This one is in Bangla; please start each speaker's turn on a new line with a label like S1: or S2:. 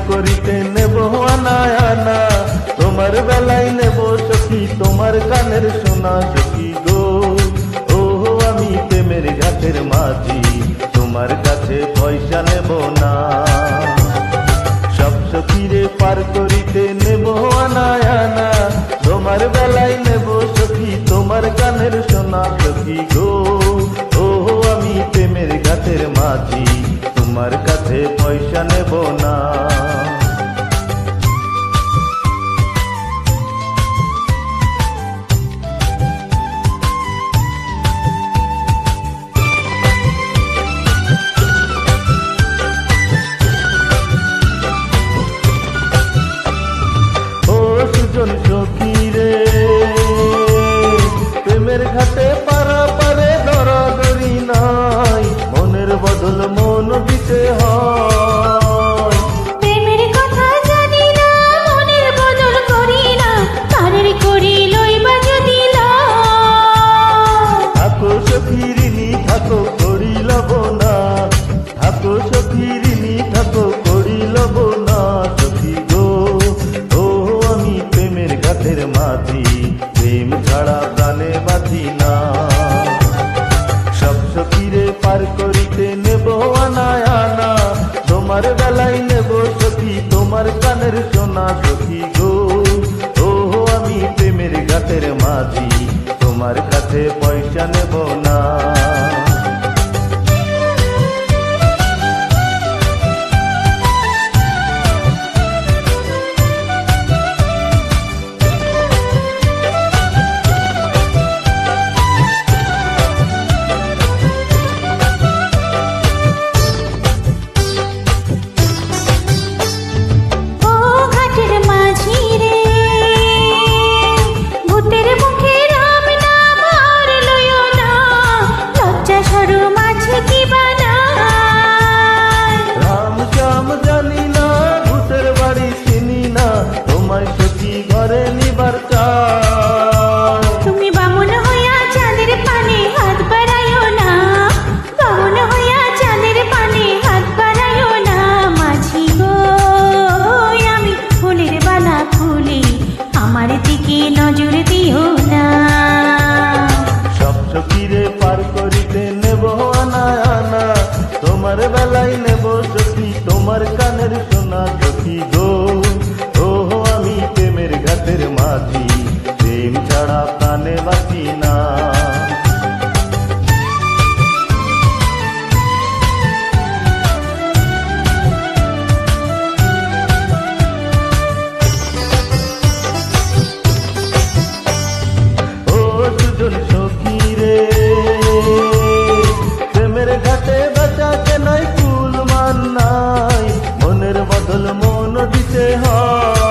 S1: করিতে নেব আনায় আনা, তোমার বেলায় নেব সখী তোমার কানের সোনা সখী গো। ও আমি প্রেমের ঘাটের মাঝি, তোমার কাছে পয়সা নেব না। সব সখীরে পার করিতে নেব আনায় আনা, তোমার বেলায় নেব সখী তোমার কানের সোনা সখী গো। ও আমি প্রেমের ঘাটের মাঝি, তোমার কাছে পয়সা নেব না। সখী রে প্রেমের ঘাটে পারা পারে দরাদরি নাই, মনের বদল মন দিতে হয়।
S2: প্রেমের কথা জানি না, মনের বদল করি না, কারের করি লইবা যদি
S1: থাকো সখী ঋণী থাকো করি লব না, থাকো সখী ঋণী থাকো করি লব না সখী গো। ও আমি প্রেমের ঘাটের মাঝি, প্রেম ছাড়া প্রাণে বাঁচি না। সব সখীরে পার করিতে নেব আনায় আনা, তোমার বেলায় নেব সখী তোমার কানের সোনা সখী গো। ও আমি প্রেমের ঘাটের মাঝি, তোমার কাছে পয়সা নেব না। ঘরে নিবার চাই
S2: তুমি বামুন হইয়া চাঁদের পানে হাত বাড়াইও না, বামুন হইয়া চাঁদের পানে হাত বাড়াইও না। মাঝি গো আমি ফুলের বালা ফুলি, আমার দিকে নজর দিও না।
S1: সব সখীরে পার করিতে নেব আনায় আনা, তোমার বেলায় নেব সখী তোমার কানের সোনা সখী গো। ও আমি প্রেমের ঘাটের মাঝি, প্রেম ছাড়া প্রাণে বাঁচি না। ও সুজন সখী রে প্রেমের ঘাটে বেচাকে নাই ফুল মান নাই, মনের বদল মন দিতে হয়।